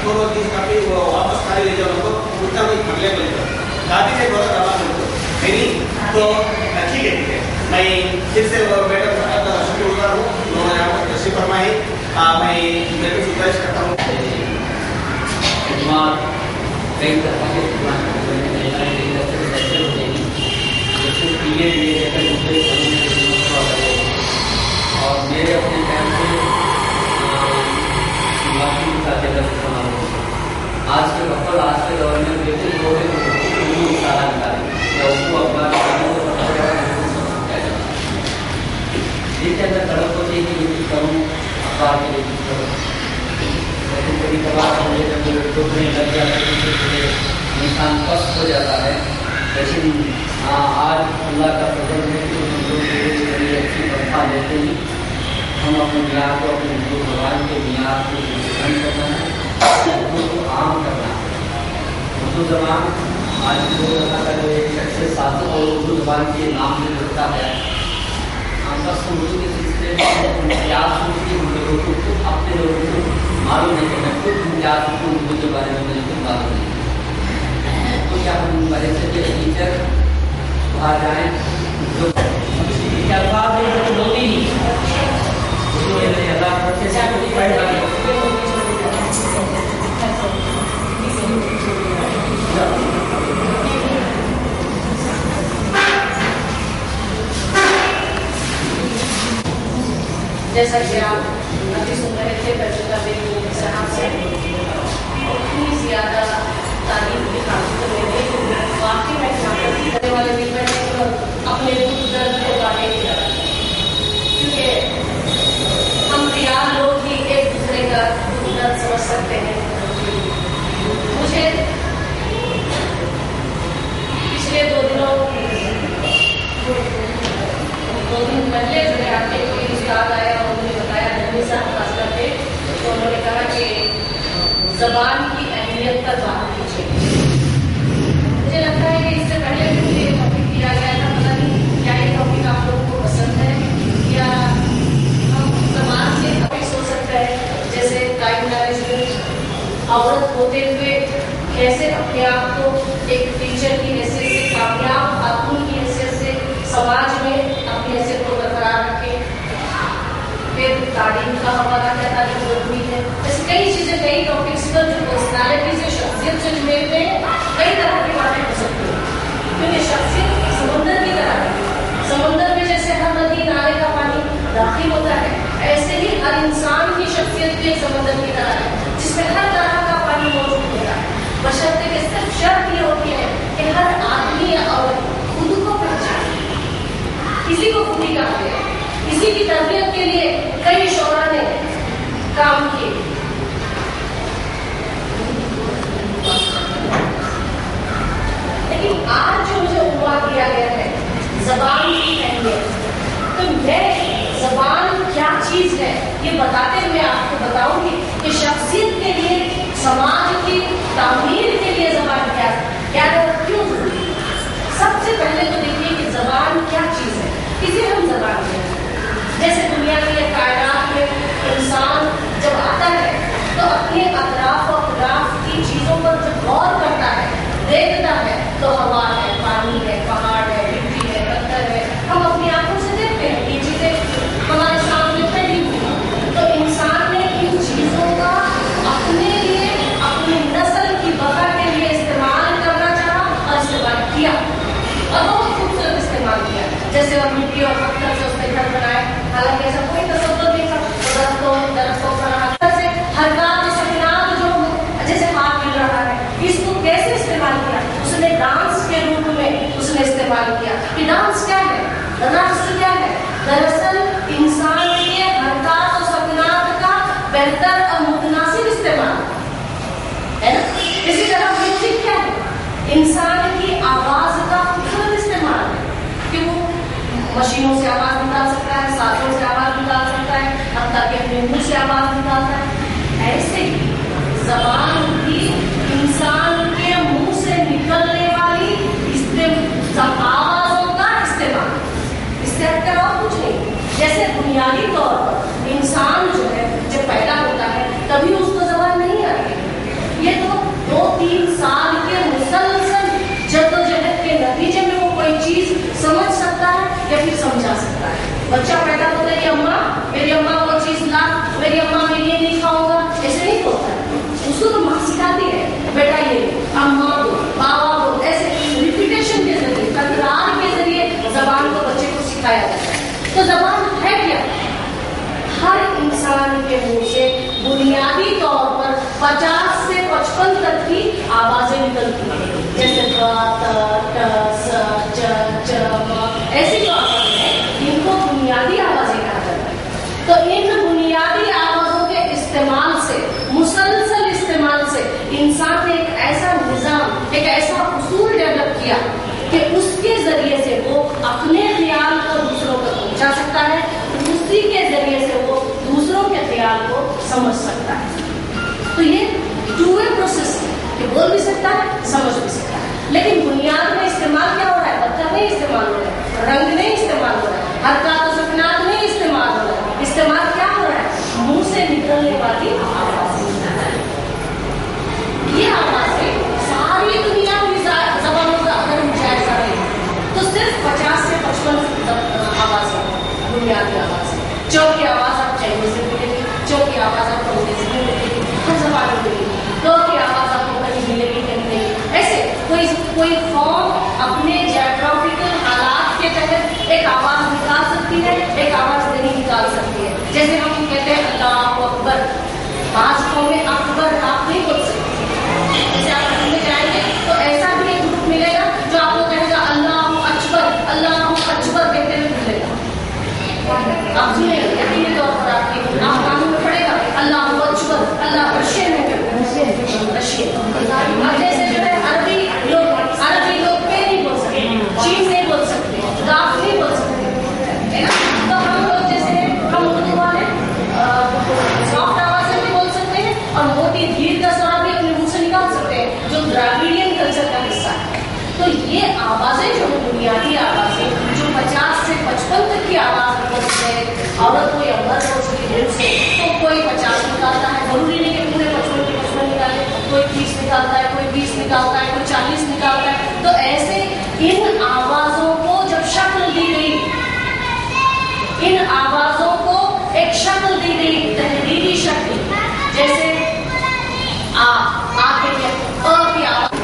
पूर्व తీసుకొని वापस खाली ले जाओ तो उल्टा भी पगले बोले दादी से बोला दवा बोलो नहीं तो ठीक है मैं फिर से मैडम का शुरू कर रहा हूँ उन्होंने यहाँ पर तशरीफ फरमाई मैं मेरे को गुजारिश करता हूँ कई तरह के और मेरे अपने टाइम से आज के वक्त आज के दौर में बिल्कुल लोग सारा निकालें या उसको अपना अंदर तड़प होती है कि ये चीज़ करूँ अखबार के लिए चीज़ करूँ लेकिन कभी कभार मुझे जब टूटने लग जाते हैं इंसान पस्त हो जाता है। लेकिन आज अल्लाह का फजल है कि हम लोग बड़ी अच्छी तनख्वाह लेते हैं। हम अपने मियाँ को अपने उर्दू जबान के मियाँ को ग्रहण करना है, उर्दू को आम करना है। उर्दू जबान आज जो का जो एक शख्स साथ और उर्दू जबान के नाम से जुड़ता है हम बस उर्दू के सिलसिले में इतिहास की हम लोगों को अपने लोगों को मालूम नहीं करना खुद इतिहास को उर्दू के बारे में मुझे कुछ मालूम नहीं तो क्या हम बड़े से टीचर बाहर जाएँ जो अल्फाज लोग ही जैसा कि आप अभी सुन रहे थे बरजुल्ला बेगम साहब से इतनी ज़्यादा तारीफ की हासिल मैंने वाकई में करने वाले दिन में अपने दुख दर्द को बांटे की तरह क्योंकि हम रियाल लोग ही एक दूसरे का दुख दर्द समझ सकते हैं। मुझे पिछले 2 दिनों 2 दिन पहले जो है आपके कोई उस्ताद आया और उन्होंने बताया नबी साहब खास करके तो उन्होंने कहा कि ज़बान की अहमियत का ज़ाहिर कीजिए। मुझे लगता है कि इससे पहले भी ये टॉपिक किया गया था, पता नहीं क्या ये टॉपिक आप लोगों को पसंद है या हम ज़बान से टॉपिक सोच सकते हैं जैसे टाइम मैनेजमेंट, औरत होते हुए कैसे अपने आप को एक टीचर की हैसियत से कामयाब खातून की हैसियत से समाज में अपनी हैसियत को बरकरार रखें, फिर तालीम का हवाला क्या तालीम जरूरी है। ऐसे कई चीज़ें कई टॉपिक्स पर जो पर्सनैलिटी से शख्सियत से जुड़े हुए कई तरह की बातें हो सकती हैं क्योंकि शख्सियत एक समुंदर की तरह है। समुंदर में जैसे हर नदी नाले का पानी दाखिल होता है ऐसे ही हर इंसान की शख्सियत भी एक समुंदर की तरह है जिसमें हर तरह का पानी मौजूद होता है। बशर्ते कि सिर्फ शर्त ये होती है कि हर आदमी या औरत खुद को पहचाने, किसी को खुदी का है, किसी की तरबियत के लिए कई शोरा ने काम किए। लेकिन आज जो मुझे उम्मीद दिया गया है ज़बान की अहमियत, तो मैं ज़बान क्या चीज़ है ये बताते हुए आपको बताऊंगी कि शख्सियत के लिए समाज की तामीर के लिए ज़बान क्या क्यों जरूरी है। सबसे पहले तो देखिए कि ज़बान क्या चीज़ है, किसे हम ज़बान कहते हैं। जैसे दुनिया के कायनात में इंसान जब आता है तो अपने अतराफ और खिलाफ की चीज़ों पर जब गौर करता है देखता है तो हवा है, पानी है, पहाड़ है, मिट्टी है, पत्थर है, हम अपनी आंखों से देखते हैं ये चीज़ें हमारे सामने फैली हुई। तो इंसान ने इन चीज़ों का अपने लिए अपनी नस्ल की बका के लिए इस्तेमाल करना चाहा और इस्तेमाल किया और बहुत खूबसूरत इस्तेमाल किया। जैसे और मिट्टी और पत्थर से उसने घर बनाए, हालांकि ऐसा कोई तसव्वुर नहीं था। दरख्तों पर हरकत सकनात जो जैसे हाथ मिल रहा है इसको कैसे इस्तेमाल किया, उसने डांस के रूप में उसने इस्तेमाल किया। कि डांस क्या है, रक्स क्या है, दरअसल इंसान के हरकत और सकनात का बेहतर और मुतनासिब इस्तेमाल है ना। इसी तरह म्यूजिक क्या है, इंसान की आवाज का खूबसूरत इस्तेमाल है कि वो मशीनों से आवाज निकाल सकता है, साजों से आवाज निकाल सकता है, हत्ता कि अपने मुंह से आवाज निकालता है। ऐसे ही ज़बान भी इंसान के मुंह से निकलने वाली आवाजों का इस्तेमाल, इससे हटकर और कुछ नहीं। जैसे बुनियादी तौर पर इंसान जो है जब पैदा होता है तभी उसको ज़बान नहीं आती, बच्चा पैदा होता है कि अम्मा मेरी अम्मा वो चीज ला, मेरी अम्मा मैं ये नहीं खाऊंगा, ऐसे नहीं होता है। उसको तो माँ सिखाती है बेटा ये अम्मा को बाबा को, ऐसे रिपीटेशन के जरिए तकरार के जरिए जबान को बच्चे को सिखाया जाता है। तो जबान है क्या? हर इंसान के मुंह से बुनियादी तौर पर 50 से 55 तक की आवाजें निकलती हैं, जैसे ब, त, ट, स, च, च, म, ऐसी जो आवाजें हैं इनको बुनियादी आवाजें कहा जाता है। तो इन बुनियादी आवाजों के इस्तेमाल से, मुसलसल इस्तेमाल से इंसान ने एक ऐसा निजाम, एक ऐसा उसूल डेवलप किया कि उसके जरिए से वो अपने ख्याल को दूसरों तक पहुंचा सकता है, उसी के जरिए से वो दूसरों के ख्याल को समझ सकता है। तो ये टू वे प्रोसेस है कि बोल भी सकता है, समझ भी सकता है। लेकिन बुनियाद में इस्तेमाल क्या हो रहा है? पत्थर नहीं इस्तेमाल हो रहा है, रंग नहीं इस्तेमाल हो रहा है, हरकत और सकनात नहीं इस्तेमाल हो रहा है। इस्तेमाल क्या हो रहा है? मुंह से निकलने वाली आवाज। ये आवाजें सारी दुनिया की जबानों का अगर मुजायजा है तो सिर्फ 50 से 55 आवाजें बुनियादी आवाज है। चौ की आवाज आप चाइनीज में मिलेगी, चौ की आवाज आपको अंग्रेजी में मिलेगी, हर जबान में मिलेगी। दो की आवाज आपको कहीं मिलेगी कहीं नहीं। ऐसे कोई फॉर्म अपने जियोग्राफिकल हालात के तहत एक आवाज निकाल सकती है, एक आवाज नहीं निकाल सकती है। जैसे हम कहते हैं अल्लाह अकबर, आज में अकबर आप नहीं बोल सकते। जैसे आप घूमने जाएंगे तो ऐसा भी एक ग्रुप मिलेगा जो आपको कहेगा अल्लाह अकबर कहते हुए मिलेगा। आप सुनेंगे यकीनी तौर पर आप कानून में पड़ेगा अल्लाह अकबर, अल्लाह रशियन में रशियन। अब जैसे जो है अरबी लोग पे नहीं बोल सकते, चीन नहीं बोल सकते, गाफ नहीं बोल सकते, है ना। तो हम लोग जैसे हम उर्दू वाले सॉफ्ट आवाज में भी बोल सकते हैं और मोटी धीर का स्वर भी अपने मुंह से निकाल सकते हैं, जो द्राविडियन कल्चर का हिस्सा है। तो ये आवाजें जो है बुनियादी आवाजें जो 50 से 55 तक की आवाज निकलती है, औरत को या मर्द हो उसकी मुंह से, तो कोई 50 निकालता है, जरूरी नहीं कि पूरे 55 निकाले, कोई 30 निकालता है, कोई 20 निकालता है, कोई 40 निकालता है। तो ऐसे इन आवाजों को जब शक्ल दी गई, इन आवाजों को एक शक्ल दी गई, तहरीरी शक्ल, जैसे की आवाज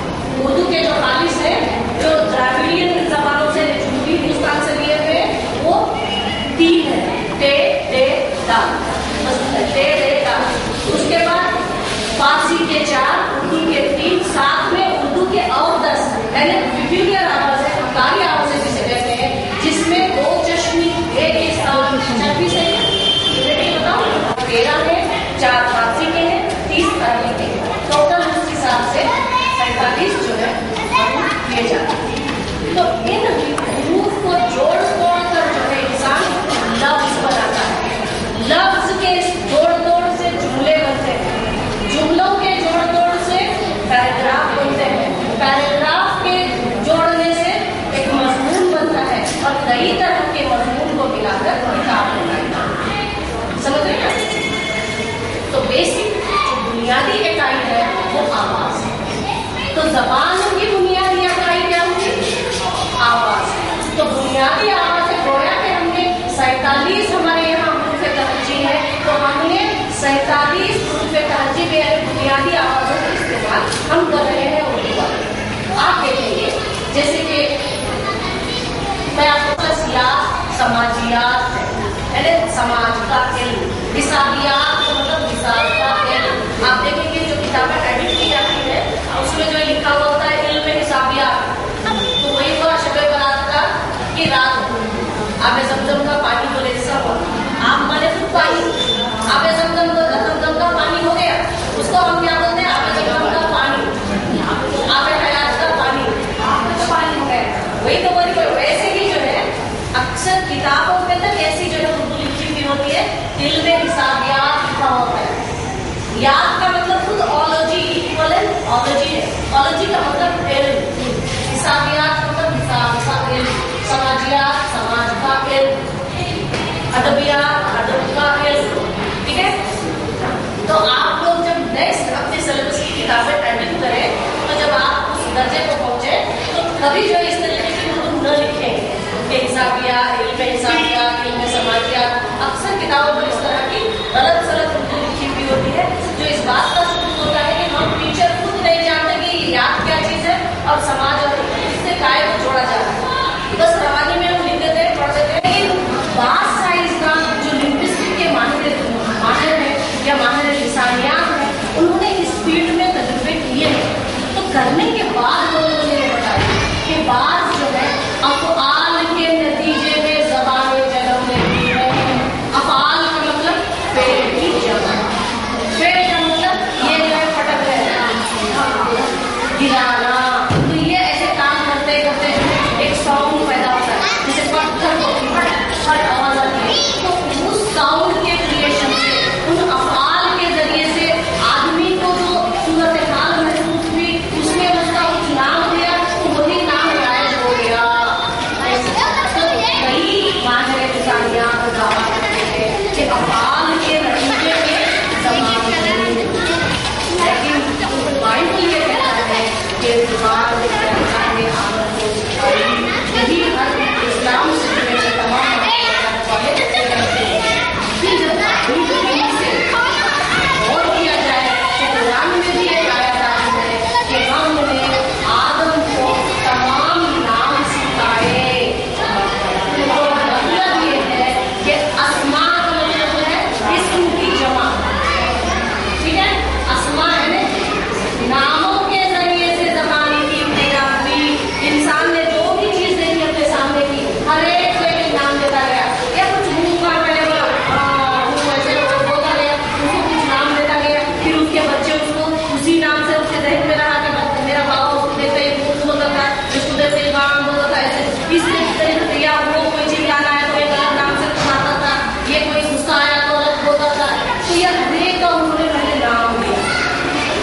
उर्दू के जो खालिस है, जो द्राविडियन जबानों से जनूबी हिंदुस्तान से लिए हुए वो 3 है, टे टे दा, टे टे दा। उसके बाद फारसी के 4, उर्दू के 3, साथ में उर्दू के और 10 यानी विभिन्न आवाजें, हकारी आवाजें जिसे कहते हैं, जिसमें 2 चश्मी एक चश्मी से बताओ 13 है, 4 फारसी के हैं, 30 अरबी के हैं, टोटल उस हिसाब से 47 जो है किए जाते हैं। तो इन हरूफ को जोड़ तोड़ कर जो है इंसान लफ्ज बनाता है। लफ्ज के जोड़ तोड़ से जुमले बनते हैं, जुमलों के जोड़ तोड़ से पैराग्राफ बनते हैं, पैराग्राफ के जोड़ने से एक मजमून बनता है और कई तरह के मजमून को मिलाकर किताब बनाता है। समझ रहे हैं? तो बेसिक बुनियादी इकाई है वो आवाज। तो जबान की बुनियादी इकाई क्या होगी? आवाज। तो बुनियादी आवाज गोया के हमने 47 हमारे यहाँ हुरूफ तहज्जी है, तो हमने 47 हुरूफ तहज्जी में बुनियादी आवाजों का इस्तेमाल हम कर रहे हैं उर्दू वाले। आप देखेंगे जैसे कि मैं आपको समाजियात है, समाज का इल्म, हिसाबियात मतलब हिसाब का इल्म। आप देखेंगे जो किताबें एडिट की जाती है उसमें जो लिखा हुआ होता है इल्म हिसाबियात, तो वही हुआ शबे बरात का कि रात आबे जमजम का पानी बोले जैसा हुआ, आप माने खुद पानी, आबे जमजम का पानी हो गया, उसको हम क्या बोलते हैं? आबे जमजम का पानी, आबे हयात का पानी, तो पानी हो गया। वही तो बोली वैसे ही जो है अक्सर किताबों के अंदर ऐसी जो है उर्दू लिखी हुई होती है, इल्म हिसाबियात लिखा होता है। याद का मतलब खुद ऑलॉजी इक्वलेंट ऑलॉजी है, ऑलॉजी का मतलब इल्म, हिसाबियात मतलब हिसाब का इल्म, समाजियात समाज का इल्म, अदबियात अदब का इल्म। ठीक है? तो आप लोग जब नेक्स्ट अपने सिलेबस की किताबें एडिट करें तो जब आप उस दर्जे को पहुंचे तो कभी जो इस तरीके की उर्दू न लिखें कि हिसाबियात, इल्म हिसाबियात, इल्म जगहों पर इस तरह की गलत सलत उर्दू लिखी हुई होती है, जो इस बात का सबूत होता है कि हम टीचर खुद नहीं जानते कि याद क्या चीज है और समाज और इससे काय को जोड़ा जा रहा है। बस रवानी में हम लिख देते हैं, पढ़ देते हैं। लेकिन बात साइंस का जो लिंग्विस्टिक के माहिर है या माहिर लिसानियात है, उन्होंने इस फील्ड में तजुर्बे किए हैं। तो करने के बाद उन्होंने ये बताया कि बात जो है अफ़आल के नतीजे में ज़बानें जन्म लेती है। अफ़आल का मतलब फेल की जमा, फेल का मतलब ये जो है फटक है, गिराना। तो ये ऐसे काम करते करते एक साउंड पैदा होता है, जैसे पत्थर को फट आवाज आती है। तो उस साउंड के क्रिएशन से, उन अफ़आल के जरिए से आदमी को जो सूरत हाल महसूस हुई, उसने उसका कुछ नाम दिया, तो वही नाम गायब हो गया। तो कई माहिर लिसानियात दावा करते हैं कि अफ़आल के नतीजे में ज़बान नहीं होती। लेकिन बाइबल ये कहता है कि ज़बान में आमद हो सकती। यही हर इस्लाम से जुड़े तमाम फिर जब से और किया जाए तो कुरान में भी एक आयत आई है कि हमने आदम को तमाम नाम सिखाए। तो मतलब ये है कि अस्मा का मतलब है इस्म की जमा, ठीक है। अस्मा है ना, नामों के जरिए से ज़बान की पैदा हुई। इंसान ने जो भी चीज देखी अपने सामने की, हर एक को एक नाम देता गया। या कुछ मुंह का पहले बोला गया, उसको कुछ नाम देता गया, फिर उसके बच्चे उसको उसी नाम से उसके जहन में रहा कि मेरा बाबा उसको देखते ही भूत बोलता था, उसको देखते ही गाँव बोलता था, ऐसे इस तरीके से। या वो कोई चीज लाना है तो एक अलग नाम से सुनाता था, ये कोई गुस्सा आया तो अलग बोलता था। तो यह हरेक का उन्होंने पहले नाम दिया,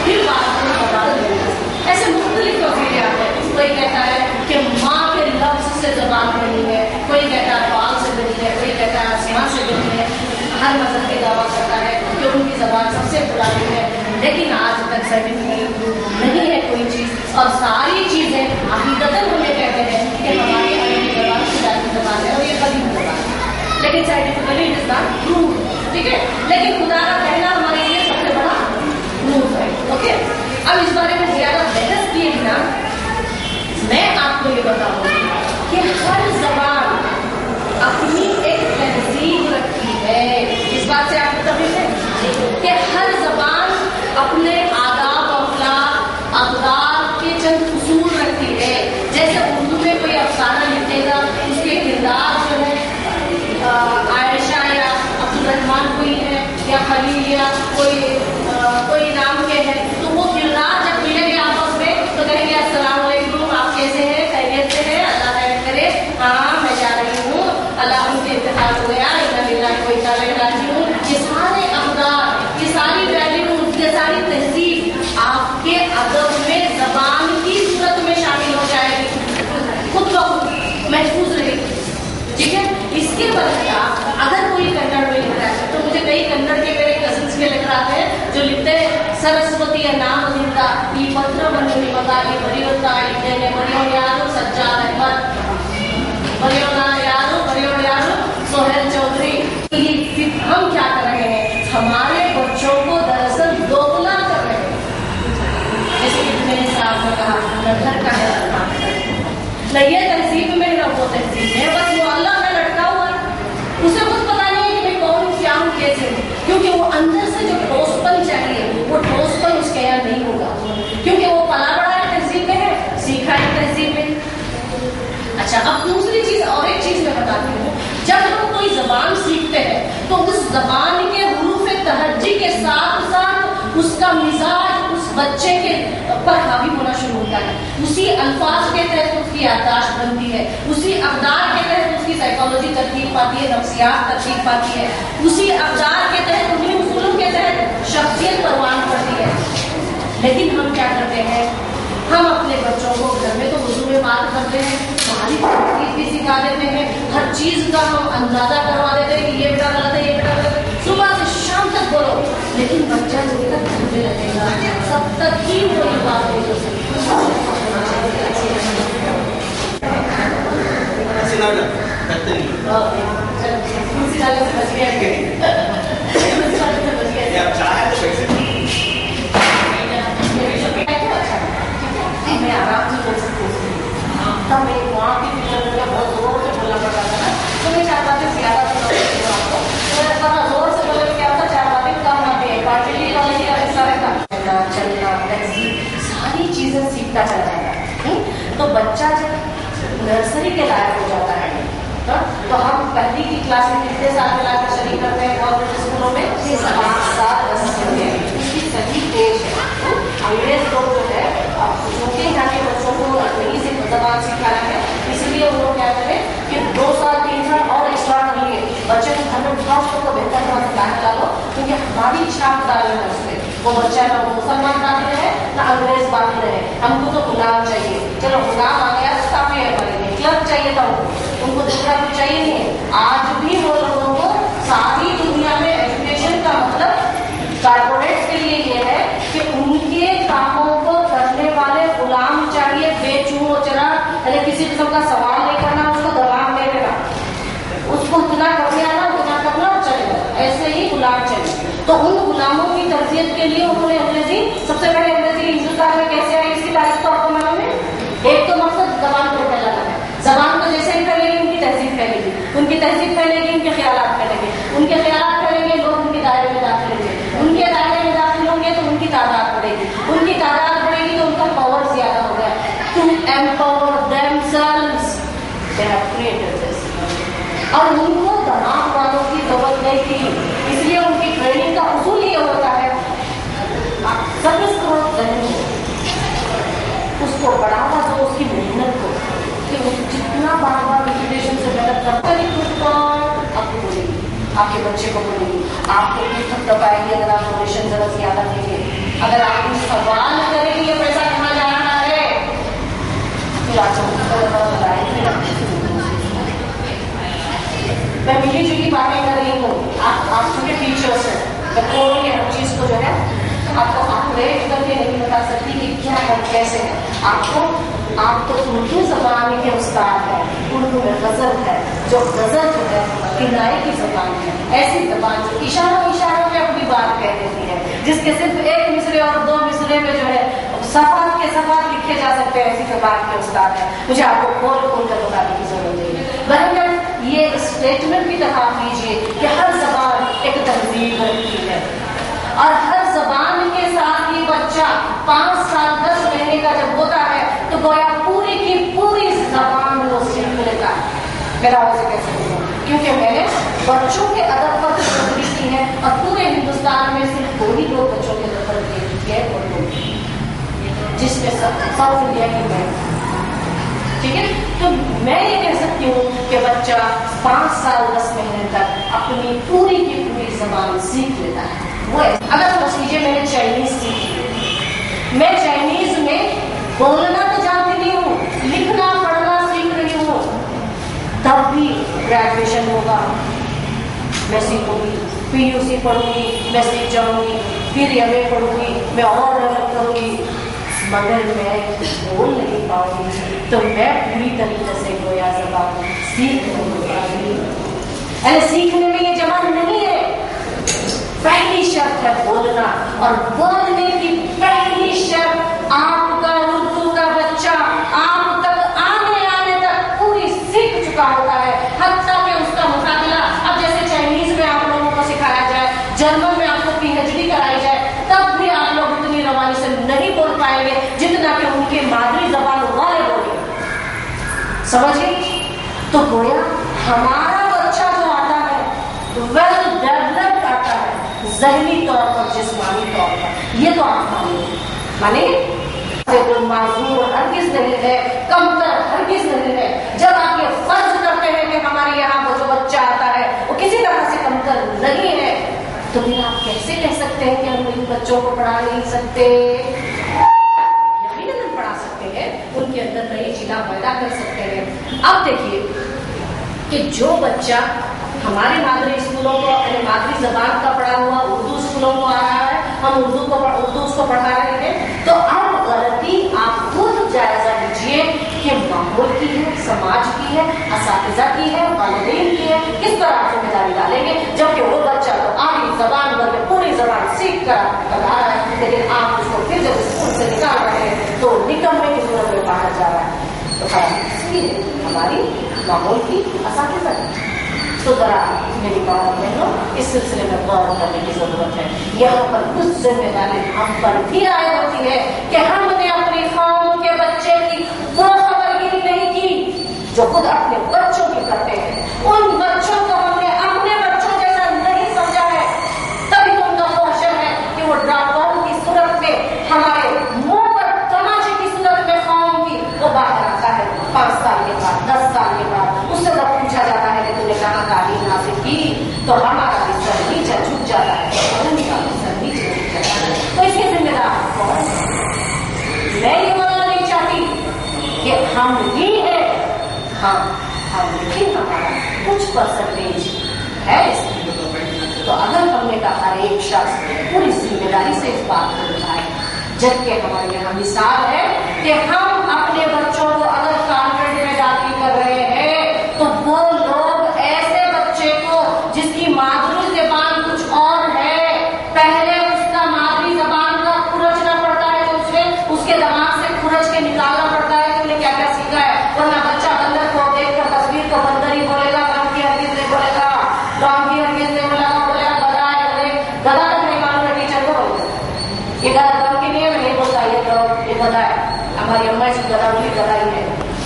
फिर बात को बदल दिया। ऐसे मुख्तलिफ वसीले आते हैं। कोई कहता है कि माँ के लफ्ज से ज़बान बनी है, कोई कहता है बाल से बनी है, कोई कहता है आसमान से बनी है। हर मजहब के दावा करता है कि उनकी ज़बान सबसे पुरानी है, लेकिन आज तक सर्टिफिकेट नहीं है कोई चीज़। और सारी चीज़ें हकीकतन हम ये कहते हैं कि हमारी अरबी ज़बान खुदाई ज़बान है और ये कदीम ज़बान है, लेकिन सर्टिफिकेटली इट इज़ नॉट प्रूव, ठीक है। लेकिन खुदा का कहना हमारे लिए सबसे बड़ा प्रूफ है, ओके। अब इस बारे में ज़्यादा बहस किए बिना मैं आपको ये बताऊंगी कि हर ज़बान अपनी एक तहजीब रखती है। इस बात से आप मुतफ़िक़ हैं कि हर ज़बान अपने आदाब अखलाक अक़दार के चंद उसूल रखती है। जैसे उर्दू में कोई अफसाना लिखेगा, उसके किरदार जो है आयशा या अब्दुल रहमान कोई है या खलील या कोई नाम के हैं, तो वो किरदार जब मिलेंगे आपस में तो कहेंगे अस्सलाम वालेकुम, आप कैसे हैं, खैरियत से हैं, अल्लाह खैर करे, हाँ मैं जा रही हूँ, अल्लाह उनके इंतकाल हो गया, इन्ना लिल्लाहि व इन्ना इलैहि राजिऊन। ये सारे अक़दार, ये सारी वैल्यू, ये सारी तहजीब आपके अदब में ज़बान की सूरत में शामिल हो जाएगी, खुद ब खुद महफूज रहेगी, ठीक है। इसके बरखलाफ अगर कोई कन्नड़ में लिख रहा है, तो मुझे कई कन्नड़ के मेरे कजिन्स के लिख रहे हैं जो लिखते हैं सरस्वती नामದಿಂದ ಈ ಪತ್ರವನ್ನು ನಿಮಗಾಗಿ ಬರೆಯುತ್ತಾ ಇದ್ದೇನೆ, ಬರೆಯೋರು ಯಾರು, ಸಜ್ಜಾದ್ ಅಹಮದ್, बरेओ यारो सोहेल चौधरी। हम क्या कर रहे हैं, हमारे बच्चों को दरअसल दोगला कर रहे हैं। जैसे कि मैंने साहब ने कहा, न घर का है न ये तहजीब में न वो तहजीब में, बस वो अल्लाह में लटका हुआ है। उसे कुछ पता नहीं है कि मैं कौन क्या हूँ कैसे हूँ, क्योंकि वो अंदर से जो ठोसपन चाहिए वो ठोसपन उसके यहाँ नहीं होगा, क्योंकि वो पला बड़ा है तहजीब में है, सीखा है तहजीब में। अच्छा, अब दूसरी चीज और एक चीज मैं बताती हूँ, जब हम कोई जबान सीखते हैं तो उस जबान के हुरूफ तहज्जी के साथ साथ उसका मिजाज उस बच्चे के पर हावी होना शुरू होता है। उसी अल्फाज के तहत उसकी याददाश्त बनती है, उसी अक़दार के तहत उसकी साइकोलॉजी तरतीब पाती है, नफ्सियात तरतीब पाती है, उसी अक़दार के तहत उन्हीं उसूलों के तहत शख्सियत परवान पड़ती है। लेकिन हम क्या करते हैं, हम अपने बच्चों को घर में तो वज़ू में बात करते हैं, हमारी तरकीब भी सिखा देते हैं, हर चीज़ का हम अंदाजा करवा देते हैं कि ये बेटा गलत है, ये बेटा गलत है, सुबह से शाम तक बोलो, लेकिन बच्चा जब तक घर में रहेगा तब तक ही वो ये बात नहीं हो सकती। बोलना, चलना, तहजीब, सारी चीजें सीखता चला जाता है। तो बच्चा जब नर्सरी के लायक हो जाता है तो हम पहली की क्लास में कितने साल में लाकर शरीक करते हैं गवर्नमेंट स्कूलों में? 5 साल 10 साल में। उसकी सही एज है। अंग्रेज लोग जो है क्योंकि यहाँ के बच्चों को अंग्रेजी से जबान सिखाना है, इसलिए वो लोग क्या करें कि 2 साल 3 साल और एक्स्ट्रा कर लिए, बच्चे को घर में बिठाओ, उसको बेहतर तरह से लाना डालो, क्योंकि हमारी छाप डालना है उसमें। वो बच्चा ना मुसलमान बाकी रहे ना अंग्रेज बाकी रहे, हमको तो गुलाम चाहिए। चलो गुलाम आ गया तो काफी है हमारे लिए, क्लब चाहिए था उनको दूसरा कुछ चाहिए नहीं है। आज भी वो लोगों को सारी दुनिया में एजुकेशन का मतलब कारपोरेट के लिए ये है कि उनके कामों को करने वाले गुलाम चाहिए, बेचू चरा, यानी किसी किस्म का सवाल नहीं करना, उसको दबाव नहीं देना, उसको इतना करने आना उतना करना और चलेगा, ऐसे ही गुलाम चाहिए। तो उन गुलामों की तरबियत के लिए उन्होंने अंग्रेजी, सबसे पहले अंग्रेजी हिंदुस्तान में कैसे आई इसकी तारीफ तो आपको मालूम है। एक तो मकसद जबान को फैलाना है, जबान को जैसे ही फैलेगी उनकी तहजीब फैलेगी, उनकी तहजीब फैलेगी उनके ख्यालात फैलेंगे, उनके ख्यालात फैलेंगे लोग उनके दायरे में दाखिल होंगे, उनके दायरे में दाखिल होंगे तो उनकी तादाद बढ़ेगी, उनकी तादाद बढ़ेगी तो उनका पावर ज्यादा होगा। To empower themselves, they have created this. और उनको दमाग वालों की जरूरत नहीं थी, इसलिए उनकी ट्रेनिंग का उसूल ये होता है सर्विस करो जहन को, उसको बढ़ावा दो उसकी मेहनत को, कि वो जितना बार बार रेपुटेशन से मेहनत करता है आपको बोलेगी, आपके बच्चे को बोलेगी, आपको भी थक दबाएगी अगर आप डोनेशन जरा ज्यादा देंगे। अगर आप कुछ सवाल करेंगे ये पैसा कहाँ जा रहा है, फिर आपको मैं मिली जुली बातें कर रही हूँ, आप छोटे टीचर्स हैं, मैं बोलूँगी हर चीज को जो है आपको अपडेट करके नहीं बता सकती कि क्या है कैसे है। आप तो उर्दू जबान के उस्ताद है, उर्दू में गजल है, जो गजल जो है किनारे की जबान है, ऐसी जबान जो इशारों में अपनी बात कह देती है, जिसके सिर्फ एक मिसरे और 2 मिसरे में जो है सफात के सफात लिखे जा सकते हैं, ऐसी जबान के उस्ताद है। मुझे आपको खोल खोल कर बताने की जरूरत नहीं है। बहरकल ये स्टेटमेंट भी तरह कीजिए कि हर जबान एक तहजीब रखती है और हर जबान के साथ ही बच्चा 5 साल 10 महीने का जब होता है तो गोया पूरी की पूरी जबान वो सीख लेता है। मेरा वैसे कैसे होगा, क्योंकि मैंने बच्चों के अदब पर तकरीर की है और पूरे हिंदुस्तान में सिर्फ 2 ही लोग बच्चों के अदब पर की है, जिसमें साउथ इंडिया की मैं, ठीक है। तो मैं ये कह सकती हूँ कि बच्चा 5 साल 10 महीने तक अपनी पूरी की पूरी जबान सीख लेता है। वो अगर समझ लीजिए मैंने चाइनीज सीखी, मैं चाइनीज में बोलना तो जानती नहीं हूँ, लिखना पढ़ना सीख रही हूँ, तब भी ग्रेजुएशन होगा, मैं सीखूंगी, PUC पढ़ूंगी, मैं सीख जाऊंगी, फिर MA पढ़ूंगी, मैं और डेवलप करूंगी, मगर मैं बोल नहीं पाऊंगी तो मैं पूरी तरीके से गोया जबान सीख नहीं। अरे सीखने में ये जबान नहीं है, पहली शर्त है बोलना, और बोलने की पहली शर्त आपका उर्दू का बच्चा आप तक आने तक पूरी सीख चुका होता है, हत्ता कि उसका मुकाबला अब जैसे चाइनीज में आप लोगों को सिखाया जाए, जर्मन में आपको PhD कराई जाए, तब भी आप लोग इतनी रवानी से नहीं बोल पाएंगे जितना कि उनके मादरी जबान वाले बोले। समझिए, तो गोया हमारा बच्चा जो आता है वेल डेवलप्ड आता है, ज़हनी तौर पर, जिस्मानी तौर पर, ये तो आप माने माजूर हरगिज़ नहीं है, कमतर हरगिज़ नहीं है। जब आप ये फर्ज करते हैं कि हमारे यहाँ वो जो बच्चा आता है वो किसी तरह से कमतर नहीं है, तो फिर आप कैसे कह सकते हैं कि हम इन बच्चों को पढ़ा नहीं सकते? यकीनन हम पढ़ा सकते हैं, उनके अंदर नई चीज़ें पैदा कर सकते हैं। अब देखिए कि जो बच्चा हमारे मादरी स्कूलों को, मादरी जबान का पढ़ा हुआ उर्दू स्कूलों को आ रहा है, हम उर्दू उसको पढ़ा रहे हैं, तो अब गलती आप खुद जायजा लीजिए कि माहौल की है, समाज की है, असातिज़ा की है, वालिदैन की है, किस तरह आप जिम्मेदारी डालेंगे, जबकि वो बच्चा तो आधी जबान भर के पूरी जबान सीख कर पढ़ा रहा है, लेकिन आप उसको फिर जब स्कूल से निकाल रहे हैं तो निकम्मे की सूरत में बाहर जा रहा है। तो इसलिए हमारी माहौल की असातिज़ा तो जरा मेरी बात बहनों, इस सिलसिले में गौर करने की जरूरत है। यहाँ पर कुछ जिम्मेदारी हम पर भी आय होती है कि हमने अपनी कौम के बच्चे की वो खबरगिरी नहीं की जो खुद अपने बच्चों की करते हैं। उन बच्चों को हमने अपने बच्चों जैसा नहीं समझा है, तभी तो उनका कौशल है कि वो ड्रापाओं की सूरत में हमारे मुंह पर तमाचे की सूरत में कौम की वो बाहर आता है 5 साल के बाद, 10 साल के बाद। उससे जब पूछा जाता है कि तूने कहाँ तालीम हासिल की, तो हमारा भी सर नीचे झुक जाता है और उनका भी सर नीचे झुक जाता है। तो इसके जिम्मेदार कौन? मैं ये बोलना नहीं चाहती कि हम ही है, हाँ हम लेकिन हमारा कुछ परसेंटेज है इसमें। तो अगर हमने कहा हर एक शख्स पूरी जिम्मेदारी से इस बात को उठाए, जबकि हमारे यहाँ मिसाल है कि हम अपने बच्चों को अगर कॉन्वेंट में दाखिल कर रहे हैं तो वो लोग ऐसे बच्चे को जिसकी मातृ जबान कुछ और है, पहले उसका मातृ जबान का खुरचना पड़ता है, तो उसे उसके दिमाग से खुरच के निकालना पड़ता है कि उन्हें क्या क्या सीखा है। वरना बच्चा बंदर को देखकर तस्वीर को बंदर ही बोलेगा, गाँव की हरगिज नहीं बोलेगा, गाँव की हरगिज नहीं बोलेगा, गधा है, गधा तक नहीं मालूम टीचर को बोलेगा ये गधा गाँव की नहीं है, नहीं बोलता ये गधा है। हमारी अम्मा इसकी गधा ही है।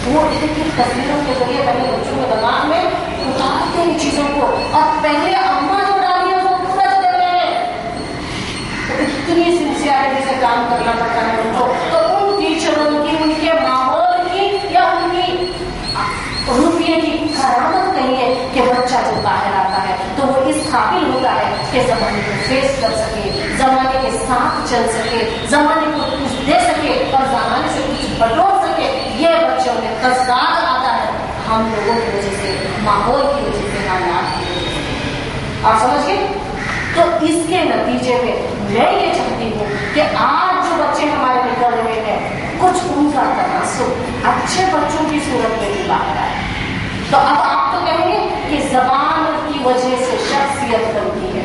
वो देखिए तस्वीरों के जरिए पहले बच्चों के दिमाग में उतारते हैं चीजों को, और पहले अम्मा जो डाली है वो खुरच देते हैं। तो इतनी सिंसियरिटी से काम करना पड़ता है उनको। तो उन टीचरों की, उनके माहौल की या उनकी रुपये की करामत नहीं है कि बच्चा जो बाहर आता है तो वो इस काबिल होता है कि जमाने को फेस कर सके, जमाने के साथ चल सके, जमाने को कुछ दे सके और जमाने से कुछ बटोर सके। ये बच्चों में तस्दाद आता है हम लोगों की वजह से, माहौल की वजह से, हालात की वजह से। आप समझ गए? तो इसके नतीजे में मैं ये चाहती हूँ कि आज जो बच्चे हमारे निकल रहे हैं कुछ उनका तनासुब अच्छे बच्चों की सूरत में भी बाहर आए। तो अब आप तो कहेंगे कि जबान की वजह से शख्सियत बनती है,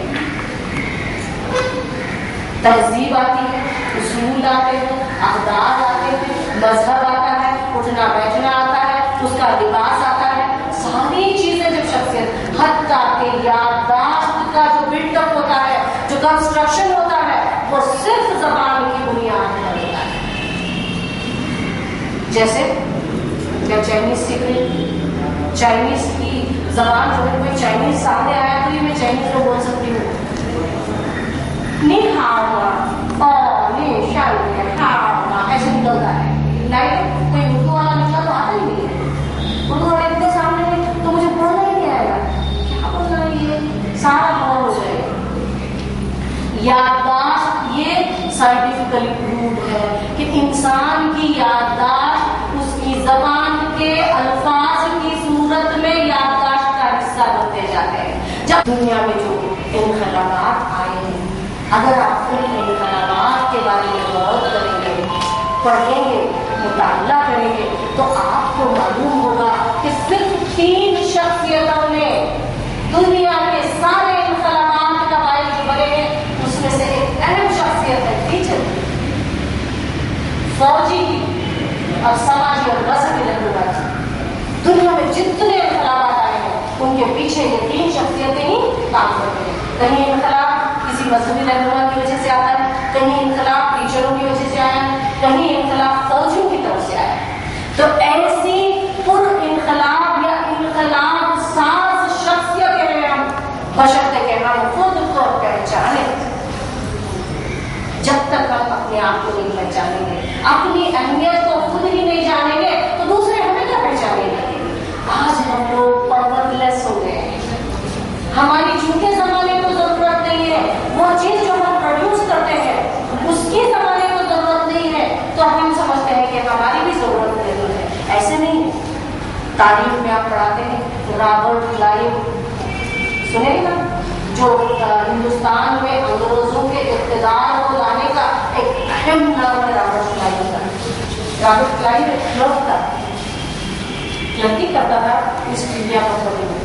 तहजीब आती है, उसूल आते हैं, अक़दार आते हैं, मजहब आता है, उठना बैठना आता है, उसका लिबास आता है, सारी चीजें जब शख्सियत, हत्ता के याददाश्त का जो बिल्डअप होता है, जो कंस्ट्रक्शन होता है, वो सिर्फ जबान की बुनियाद पर होता है। जैसे क्या चाइनीज सीख रही, चाइनीज की जबान जो है, कोई चाइनीज सामने आया तो ये मैं चाइनीज में बोल सकती हूँ, नी हाओ और नी शायद हाओ ऐसे निकलता है। लाइक कोई उर्दू वाला निकला तो आता ही नहीं है, उर्दू वाले के सामने तो मुझे बोलना ही नहीं आएगा, क्या बोलना है, ये सारा बोल हो जाएगा। याददाश्त ये साइंटिफिकली प्रूव्ड है कि इंसान की याददाश्त उसकी जबान के अल्फाज की सूरत में याददाश्त का हिस्सा बनते जाते हैं। जब दुनिया में जो इनकलाबात आए हैं, अगर आप उन इनकलाबात के बारे में गौर करेंगे, पढ़ेंगे, मुताला करेंगे, तो आपको मालूम होगा कि सिर्फ 3 शख्सियतों ने दुनिया के सारे इनकलाबात का बायस जो बने हैं, उसमें से एक अहम शख्सियत है टीचर, फौजी और समाजी और मजहबी रहनुमा। दुनिया में जितने इनकलाबात आए हैं उनके पीछे ये 3 शख्सियतें ही काम करती हैं। कहीं इनकलाब किसी मजहबी रहनुमा की वजह से आता है, कहीं इनकलाब टीचरों की वजह से आया, कहीं इनकलाब फौजियों की तरफ से आया। तो ऐसी पुर इनकलाब या इनकलाब साज शख्सियतें हैं हम, बशर्ते कि हम खुद को पहचाने। जब तक हम अपने आप को नहीं पहचानेंगे, अपनी अहमियत को खुद ही नहीं जानेंगे, तो दूसरे हमें क्या पहचानेंगे। आज हम लोग पावरलेस हो गए हैं, हमारी झूठे जमाने को जरूरत नहीं है, वो चीज जो हम प्रोड्यूस करते हैं उसकी जमाने को जरूरत नहीं है, तो हम समझते हैं कि हमारी भी जरूरत नहीं है। ऐसे नहीं। तारीख में आप पढ़ाते हैं रॉबर्ट क्लाइव, सुने ना, जो हिंदुस्तान में अंग्रेजों के इक़्तिदार को लाने का एक अहम नाम है रॉबर्ट क्लाइव का। रॉबर्ट क्लाइव एक क्लब था, क्लर्की करता था ईस्ट इंडिया कंपनी में,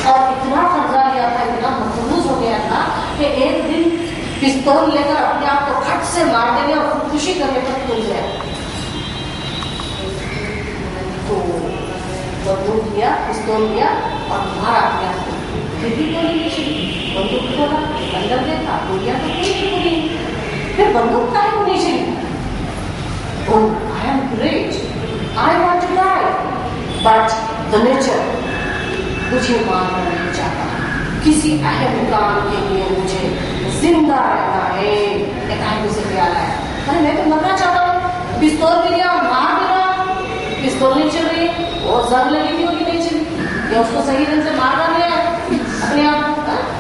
और इतना कर्जा लिया था, इतना मखलूस हो गया था कि एक दिन पिस्तौल लेकर अपने आप को खट से मार देने और खुदकुशी करने पर खुल गया। तो बंदूक लिया, पिस्तौल लिया और मारा अपने आप को। फिर भी गोली नहीं चली। बंदूक खोला, अंदर देखा गोलियां तो कोई नहीं खुली। फिर बंदूक काहे को नहीं चली? Oh, I am great. I want to die. But the nature मुझे मारना नहीं चाहता। किसी अहम काम के लिए मुझे जिंदा रहना है। एक आदमी से ख्याल आया, अरे मैं तो मरना चाहता हूँ, पिस्तौल के लिए मार देना, पिस्तौल नहीं चल रही, और जंग लगी थी होगी नहीं चली, या उसको सही ढंग से मारना नहीं आया, अपने आप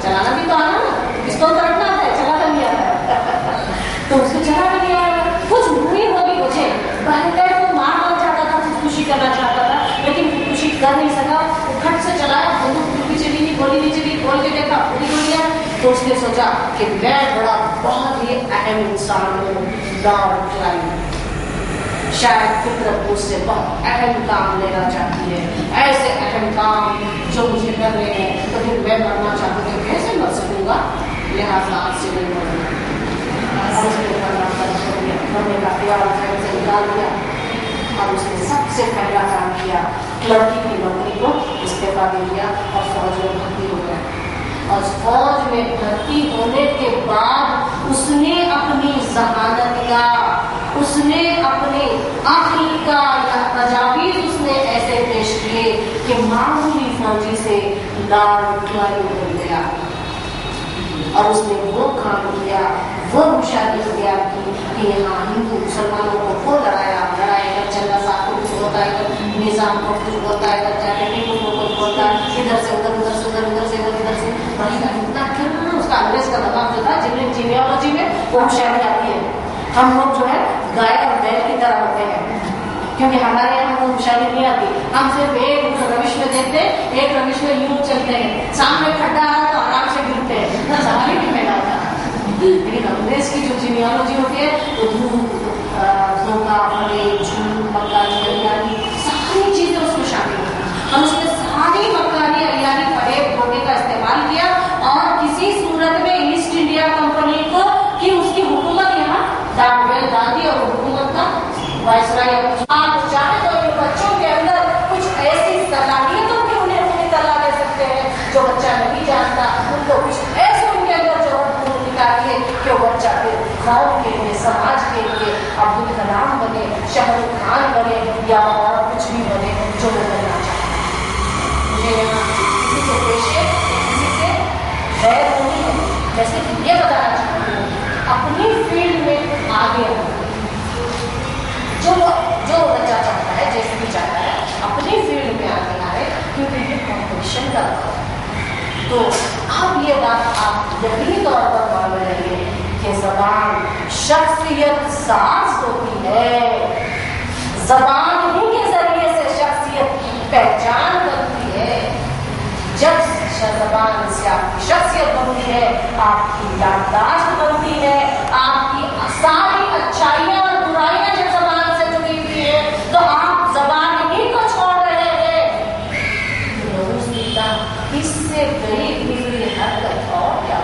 चलाना भी तो आना ना, पिस्तौल तो रखना आता है, चलाना नहीं आता तो उसको चलाना नहीं आया। कुछ उम्मीद होगी मुझे, पहले वो मारना चाहता था, खुदकुशी करना चाहता था, लेकिन खुदकुशी कर नहीं सका। वो खट से चलाया, बंदूक भी चली नहीं, गोली नहीं चली, खोल के देखा पूरी गोलियां। तो उसने सोचा कि मैं बड़ा बहुत ही अहम इंसान हूँ, लॉर्ड क्लाइव, शायद फितरत मुझसे बहुत अहम काम लेना चाहती है, ऐसे अहम काम जो मुझे कर रहे हैं, तो फिर मैं मरना चाहता हूँ, कैसे मर सकूंगा, लिहाजा आज से नहीं मरूंगा। मरने का प्यार से निकाल दिया और उसने सबसे पहला काम किया, लड़की की नौकरी को इस्तीफा दे दिया और फौज में भर्ती हो गया। और फौज में भर्ती होने के बाद उसने अपनी जहानत का, उसने अपने अक्ल का तजावीज उसने ऐसे पेश किए कि मामूली फौजी से लॉर्ड क्लाइव बन गया। और उसने वो काम किया, वो मुशाहिद किया कि यहाँ हिंदू मुसलमानों को वो लड़ाया कर चंदा साहब को कुछ होता है, निजाम को कुछ होता है, जाके टीपू को कुछ होता है, इधर से उधर, उधर से उधर, उधर से इधर से इतना करना। उसका अंग्रेज का दबाव जो था, जिन्हें जीनियोलॉजी में वो मुशाहिद आती है। हम लोग जो है गाय और बैल की तरह होते हैं, क्योंकि हमारे यहाँ वो मुशाहिद नहीं आती। हम सिर्फ एक रविश में देखते, एक रविश में यूं चलते हैं, सामने खड्डा है तो आराम से गिरते हैं, सवाल ही नहीं पैदा होता। लेकिन अंग्रेज की जो जीनियोलॉजी होती है वो धोखा, फरेब, झूठ, मक्कारी, अय्यारी, सारी चीजें उसमें शामिल होती। हम उसने सारी मक्कारी, अय्यारी, फरेब, धोखे का इस्तेमाल किया और किसी सूरत में ईस्ट इंडिया कंपनी को कि उसकी हुकूमत यहाँ डाल दी और हुकूमत का वायसराय। आप चाहे तो इन बच्चों के अंदर कुछ ऐसी सलाहियतों की उन्हें तला दे सकते हैं जो बच्चा नहीं जानता, उनको कुछ ऐसे उनके अंदर जो निकालिए कि वो बच्चा फिर कौम के लिए, समाज के लिए अब्दुल कलाम बने, शाहरुख खान बने या और कुछ भी बने जो वो बनना चाहता है। मुझे यहाँ किसी के पेशे, किसी से गैर नहीं है, जैसे ये बताना चाहती हूँ, अपनी फील्ड में आगे हो, जो बच्चा चाहता है, जैसे भी चाहता है, अपनी फील्ड में आगे आए, क्योंकि ये कॉम्पिटिशन का दौर है। तो अब ये बात आप यकीनी तौर पर मान रहे कि ज़बान शख्सियत साज होती है, ज़बान ही के जरिए से शख्सियत की पहचान बनती है। जब ज़बान से आपकी शख्सियत बनती है, आपकी याददाश्त बनती है, आपकी सारी अच्छाइयाँ और बुराइयाँ जब ज़बान से जुड़ी हुई है, तो आप ज़बान ही को छोड़ रहे हैं। इससे गरीब निकली हरकत और क्या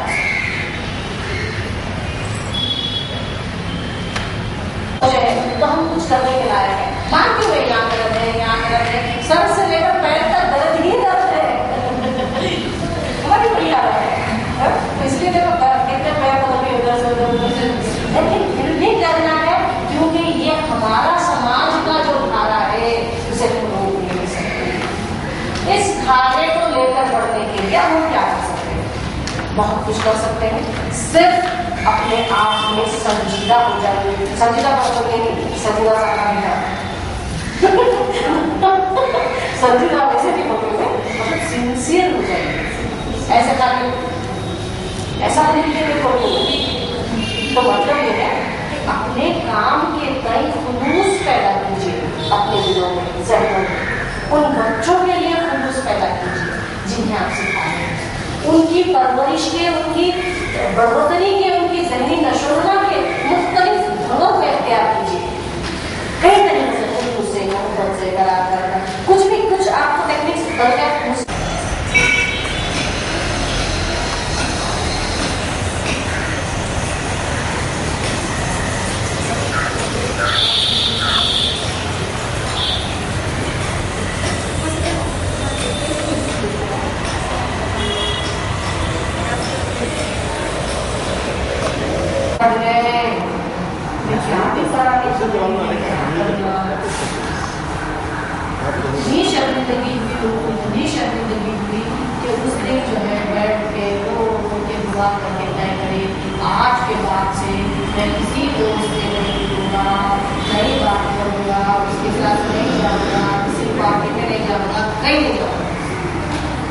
तो हम कुछ करने के लायक है। मानती हुए यहाँ कर रहे हैं, यहाँ कर रहे हैं, सर से लेकर पैर तक दर्द ही दर्द है, बड़ी बढ़िया है। इसलिए देखो कितने पैर बदल उधर से उधर से, लेकिन फिर भी करना है, क्योंकि ये हमारा समाज का जो धारा है उसे रोक नहीं सकते। इस धारे को लेकर बढ़ने के लिए हम क्या कर सकते हैं? बहुत कुछ कर सकते हैं, सिर्फ अपने आप में संजीदा हो जाइए। संजीदा मतलब ये नहीं संजीदा सारा संजीदा वैसे नहीं बोलोगे, मतलब सिंसियर हो जाइए। ऐसे करके ऐसा तरीके से बोलोगे तो मतलब ये है कि अपने काम के कई खुलूस पैदा कीजिए, अपने दिलों में, ज़हनों में। उन बच्चों के लिए खुलूस पैदा कीजिए जिन्हें आप सिखाएं, उनकी परवरिश के, उनकी बढ़ोतरी के, उनकी ज़हनी नशोरमा के मुख्तलिफ ढंगों को इख्तियार कीजिए। कई तरीके से खुलूस से, मोहब्बत से, करार करना, कुछ भी, कुछ आपको टेक्निक्स बदल میں کسی دوست سے نہیں ملوں گا، نہیں بات کروں گا، اس کے ساتھ نہیں جاؤں گا، کسی پارٹی میں نہیں جاؤں گا، کہیں نہیں جاؤں گا۔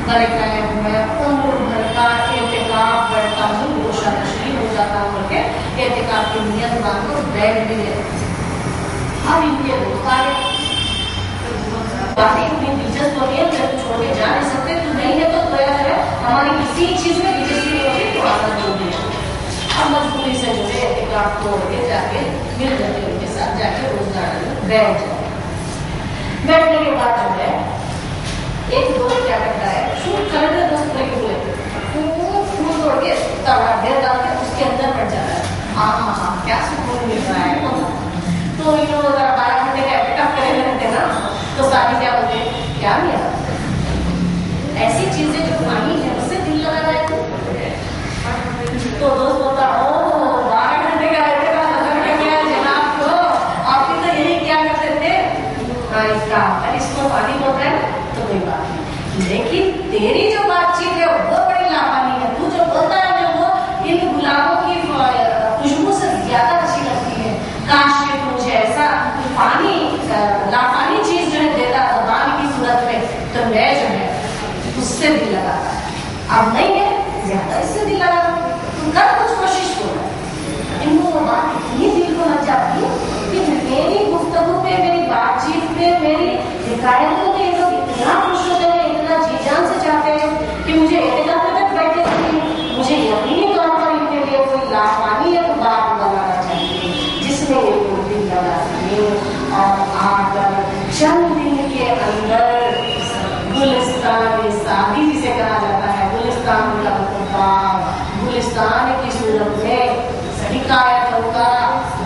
بڑے ٹائم میں عمر بھر کا اعتکاف کرتا ہوں، گوشہ تشریف ہو جاتا ہوں کر کے اعتکاف کی نیت مان کو بیٹھ بھی لیتا ہوں۔ اب ان کے دوست آ گئے، باتیں اتنی دلچسپ ہوتی ہے کہ چھوڑ کے جا نہیں سکتے، تو نہیں ہے تو گیا ہے، ہماری کسی چیز میں دلچسپی نہیں ہوتی تو آنا ضروری ہے۔ اب مجبوری سے جو ہے اعتکاف توڑ کے جا کے مل جاتے ان کے ساتھ جا کے روزگار میں بیٹھ جاتے۔ بیٹھنے کے بعد جو ہے ایک دوست کیا کرتا ہے، شوٹ کرنے دوست لگے ہوئے پھول توڑ کے ڈھیر ڈال کے اس کے اندر بیٹھ جاتا ہے۔ ہاں کیا سکون مل رہا ہے۔ تو ان لوگ ذرا 12 گھنٹے کا اعتکاف کرے ہوئے رہتے نا، تو ساتھی کیا بولتے ہیں، کیا ملا ایسی چیزیں جو پانی ہے اس سے دل لگا رہا ہے۔ تو دوست بولتا او 12 گھنٹے کا اعتکاف مطلب کیا ہے جناب کو، آپ بھی تو یہی کیا کرتے تھے۔ ہاں اس کو پانی بولتا ہے تو کوئی بات نہیں، لیکن تیری جو بات چیت ہے وہ بڑی لافانی ہے۔ تو جو بولتا ہے جو وہ ان گلابوں کی خوشبو سے زیادہ اچھی لگتی ہے، کاش کہ مجھے ایسا پانی لافانی چیز جو ہے دیتا زبان کی صورت میں، تو میں جو ہے اس سے دل لگاتا ہے۔ اب نہیں ہے زیادہ اس سے دل لگاتا، تم کر کچھ کوشش کرو۔ ان کو وہ بات اتنی دل کو لگ جاتی ہے کہ میری گفتگو پہ، میری بات چیت پہ، میری حکایتوں پہ یہ لوگ اتنا خوش ہوتے ہیں، اتنا جی جان سے چاہتے ہیں کہ مجھے اعتکاف میں بیٹھے رہے، مجھے یقینی طور پر ان کے لیے کوئی لافانی ایک بات لگانا چاہیے جس میں یہ لوگ دل لگا سکیں۔ اور آ کر چند دن کے اندر گلستان سادی جسے کہا جاتا ہے، گلستان کا مطلب گلستان کی صورت میں حکایتوں کا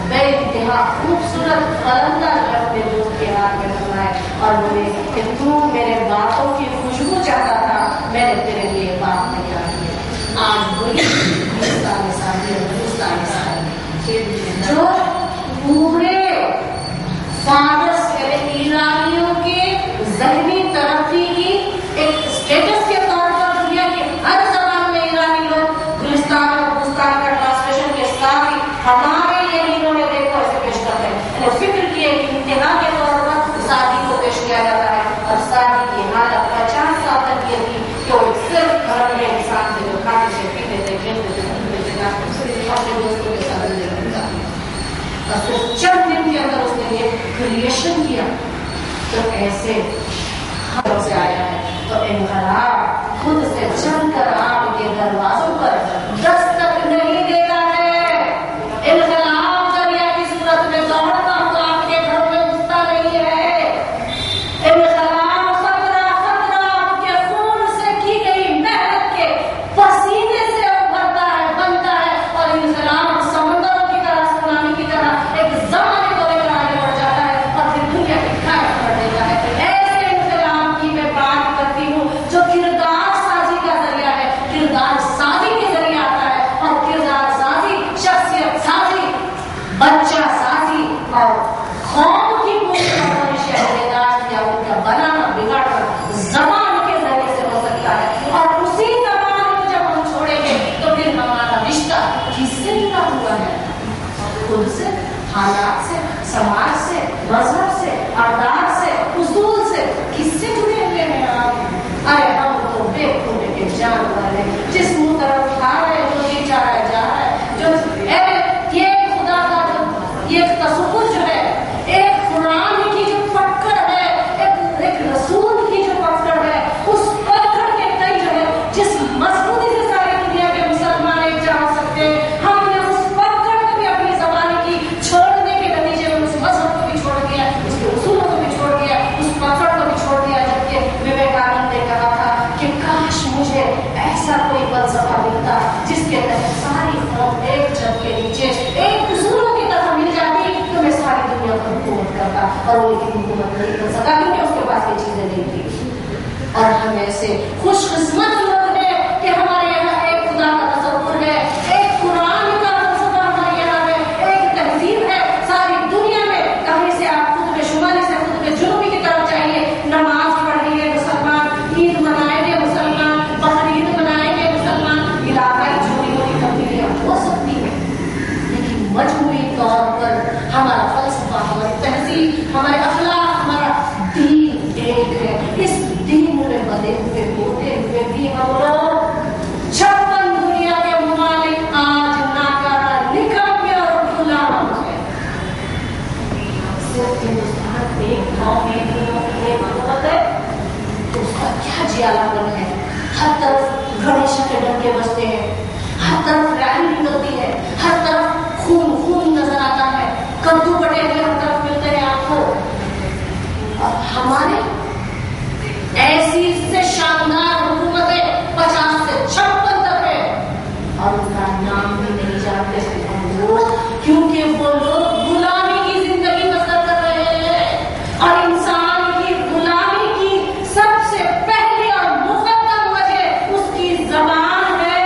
بے انتہا خوبصورت پرندہ اپنے دوست کے ہاتھ میں پکڑا ہے اور بولے کہ تو میرے باتوں کی خوشبو چاہتا تھا، میں نے تیرے لیے بات تیار کی۔ آج وہی گلستان سادی اور گلستان سادی جو پورے فارس ایرانیوں کے ذہنی ترقی کی ایک اسٹیٹس کے طور پر دنیا کی ہر زبان میں ایرانی لوگ گلستان اور گلستان کا ٹرانسلیشن کے ساتھ ہی ہمارے لیے انہوں نے دیکھو ایسے پیش کرتے ہیں، فکر کی ایک انتہا کے طور پر شادی کو پیش کیا جاتا ہے۔ اور شادی کی حالت 50 سال تک یہ تھی کہ وہ صرف گھر میں انسان سے جو کھاتے تھے، پیتے تھے، کھیلتے تھے، اپنے دوستوں کے ساتھ رہتا اور صرف چند دن کے اندر اس نے یہ کریشن کیا۔ تو ایسے ہاتھوں سے آیا ہے تو انقلاب خود سے چل کر آپ کے دروازوں پر دستک نہیں دیتا ہے، انقلاب دریا کی صورت میں دوڑتا ہوا آپ کے گھر میں گھستا نہیں ہے، انقلاب خطرہ آپ کے خون سے کی گئی محنت کے پسینے سے ابھرتا ہے، بنتا ہے، اور انقلاب سمندروں کی طرح، سونامی کی طرح ایک زمانے کو لے کر آگے بڑھ جاتا ہے اور پھر دنیا کی کھایا کر دیتا ہے۔ ایسے انقلاب کی میں بات کرتی ہوں جو کردار سازی کا ذریعہ ہے، کردار سازی کے ذریعے آتا ہے، اور کردار سازی، شخصیت سازی، بچہ سازی اور قوم کی پوری پرورش اعداد یا ان کا بنانا بگاڑنا زبان کے ذریعے سے ہو سکتا ہے، اور اسی زبان کو جب ہم چھوڑیں گے تو پھر ہمارا رشتہ کس سے جڑا ہوا ہے؟ خود سے، حالات سے، سماج سے، مذہب سے، اقدار سے، اصول سے، کس سے جڑے ہوئے ہیں آپ؟ ارے ہم تو بے خود کے جانور ہیں، جس منہ طرف کھا رہے جو جی چاہ رہا ہے جا رہا ہے، جو یہ خدا کا جو یہ تصور جو ہے، ایک قرآن کی جو پکڑ ہے، ایک رسول کی جو پکڑ ہے، اس پکڑ کے کئی جو ہے جس مضبوطی سے ساری دنیا کے مسلمان ایک جا ہو سکتے ہیں، ہم نے اس پکڑ کو بھی اپنی زبان کی چھوڑنے کے نتیجے میں اس مذہب کو بھی چھوڑ دیا، اس کے اصولوں کو بھی چھوڑ دیا، اس پکڑ کو بھی چھوڑ دیا، جبکہ وویکانند نے کہا تھا کہ کاش مجھے ایسا کوئی فلسفہ ملتا جس کے تحت ساری قوم ایک چھت کے نیچے ایک اصولوں کی طرح مل جاتی تو میں ساری دنیا پر حکومت کرتا، اور وہ لیکن حکومت نہیں کر سکا کیونکہ اس کے پاس یہ چیزیں نہیں تھی۔ اور ہم ایسے خوش قسمت لوگ ہیں کہ ہمارے یہاں ایک خدا کا تصور ہے، ایک قرآن کا فلسفہ ہمارے یہاں ہے، ایک تہذیب ہے۔ ساری دنیا میں کہیں سے آپ قطب شمالی سے قطب جنوبی کی طرف جائیے، نماز پڑھیں گے مسلمان، عید منائیں گے مسلمان، بقرعید منائیں گے مسلمان، علاقائی چھوٹی موٹی تبدیلیاں ہو سکتی ہیں، لیکن हमारा फलसफा, हमारी तहजीब, हमारे अखलाक, हमारा दीन एक है। इस दीन में बंधे हुए होते हुए भी हम लोग 56 दुनिया के ममालिक आज नाकारा, निकम्मे और गुलाम है। सिर्फ हिंदुस्तान एक गाँव में है तो उसका क्या जियालापन है। हर तरफ गणेश के डंके बजते हैं, हर तरफ रैली निकलती है, हर तरफ खून खून नजर आता है, कद्दू बटे हुए हर तरफ मिलते हैं आपको। और हमारे ऐसी से शानदार हुकूमतें 50 से 56 तक है और उनका नाम भी नहीं जानते हम लोग, क्योंकि वो लोग गुलामी की जिंदगी बसर कर रहे हैं। और इंसान की गुलामी की सबसे पहली और मुकद्दम वजह उसकी जबान है।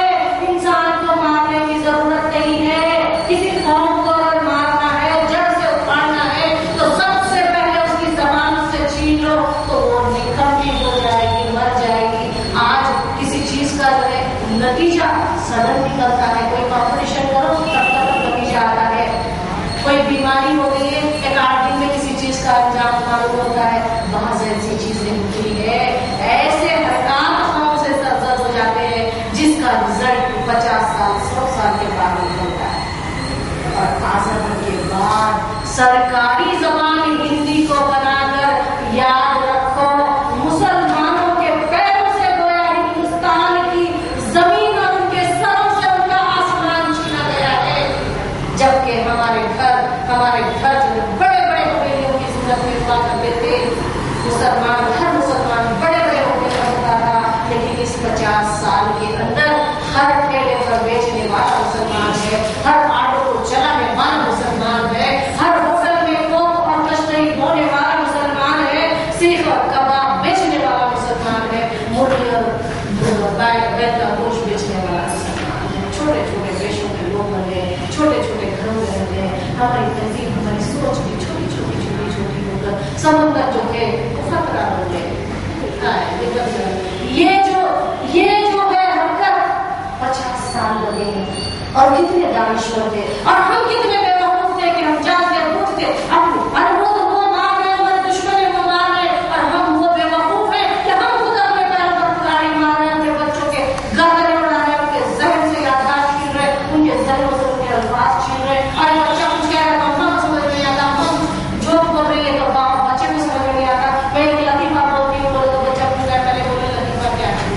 इंसान को मारने की जरूरत नहीं है। किसी कौम को अगर मारना है, जड़ से उखाड़ना है, तो सबसे पहले उसकी जबान से छीन लो तो वो निकम्मी हो जाएगी, मर जाएगी। आज किसी चीज का जो है नतीजा सडन निकलता है। कोई ऑपरेशन करो तब तक नतीजा आता है। कोई बीमारी हो गई है, एक 8 दिन में किसी चीज का अंजाम मालूम होता है। वहां से ऐसी चीजें होती है, ऐसे हरकत से सरजद हो जाते हैं जिसका रिजल्ट 50 साल 100 साल के बाद निकलता है। और आजादी के बाद सरकारी जबान हिंदी को बनाकर याद रखो, मुसलमानों के पैरों से गोया हिंदुस्तान की जमीन और उनके सरों से उनका आसमान छीना गया है। जबकि हमारे घर जो बड़े बड़े हवेलियों की सूरत में हुआ करते थे, हर मुसलमान बड़े बड़े होकर होता था। लेकिन इस 50 साल के अंदर हर ठेले पर बेचने वाला मुसलमान है, हर ऑटो को चलाने वाला मुसलमान है, हर होटल में कोक और कश्तरी बोने वाला मुसलमान है, सीख और कबाब बेचने वाला मुसलमान है, मुर्गी और बैल का गोश्त बेचने वाला मुसलमान है। छोटे छोटे देशों के लोग बने, छोटे छोटे घरों में रहते हैं। हमारी तहजीब, हमारी सोच भी छोटी होकर समंदर जो है वो खतरा हो गए। ये जो है हरकत 50 साल लगे हैं। और कितने दानिश्वर थे और हम कितने बेवकूफ थे कि हम जान के पूछते अरे वो तो वो मार रहे, हमारे दुश्मन है वो मार रहे, और हम वो बेवकूफ हैं कि हम खुद अपने पैरों पर कुल्हाड़ी मार रहे हैं, अपने बच्चों के गर्दनें उड़ा रहे हैं, उनके जहन से याददाश्त छीन रहे, उनके जहनों से उनके अल्फाज छीन रहे। अरे बच्चा कुछ कह रहा है, मम्मा समझ नहीं आता, हम जो बोल रही है तो बच्चे को समझ नहीं आता। मैं एक लतीफा बोलती हूँ, बोले तो बच्चा पूछ रहा है, पहले बोले लतीफा क्या है।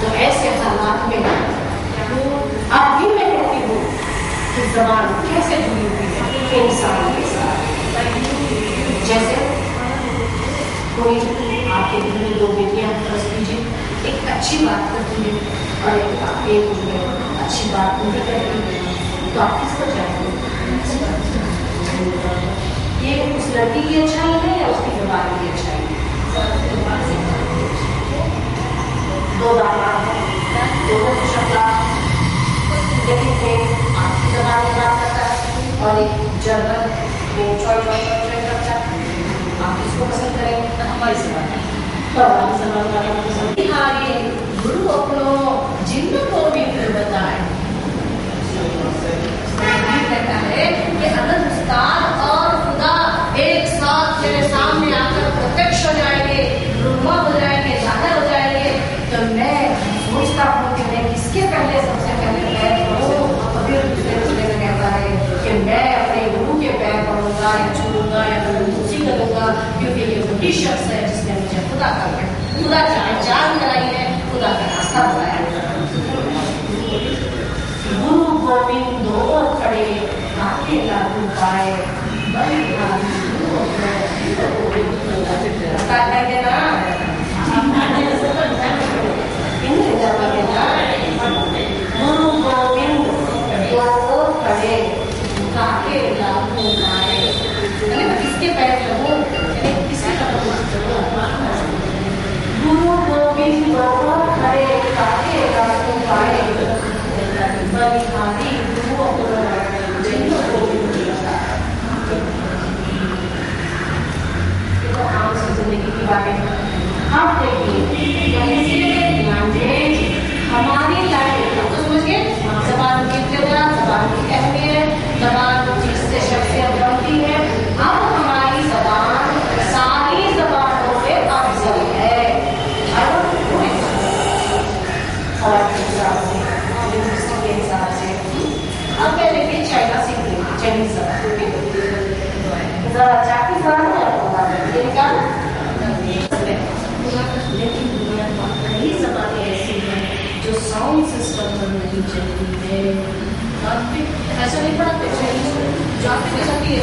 तो ऐसे हालात में अब भी मैं कहती हूँ कि जबान कैसे जुड़ी हुई है इंसान के साथ। जैसे कोई आपके घर में 2 बेटियां फर्ज कीजिए, एक अच्छी बात करती है और एक उसमें अच्छी बात नहीं करती है, तो आप किसको चाहेंगे? ये उस लड़की की अच्छाई है या उसकी जबान की अच्छाई है? 2 दामाद दोनों कुछ लेकिन एक आपकी जबान में बात करता है और एक जर्मन चॉय करता है। आप किसको पसंद करेंगे? हमारी जबान। गुरु अपनों जिन को भी फिर बताए। कहता है कि अगर उस्ताद और खुदा एक साथ तेरे सामने आकर प्रत्यक्ष हो जाएंगे, रुनुमा हो जाएंगे, जाहिर हो जाएंगे, तो मैं सोचता हूँ कि मैं किसके पहले सबसे पहले पैर पढ़ूं। फिर दूसरे में कहता है कि मैं अपने गुरु के पैर पढ़ूंगा या छूंगा या उसी करूंगा, क्योंकि ये वही शख्स है जिसने मुझे खुदा जान कराई है, खुदा का रास्ता बताया। गुरु गोविंद दो खड़े आके लागू पाए, गुरु गोविंद दो खड़े काके लागू पाए। किसके पैर लगो, किसके गुरु गोविंद दो खड़े काके लागू पाए, बलिहारी गुरु जिनको गोविंद आम से जिंदगी की बातें हम देखिए, ध्यान दें हमारी लाइफ तो समझिए जबान की चाइनीज जबान, जरा चाकी जबान है इनका, लेकिन दुनिया में कई जबानें ऐसी हैं जो साउंड सिस्टम पर नहीं चलती है। ऐसा नहीं पढ़ाते चाइनीज में, जो आपके साथ ही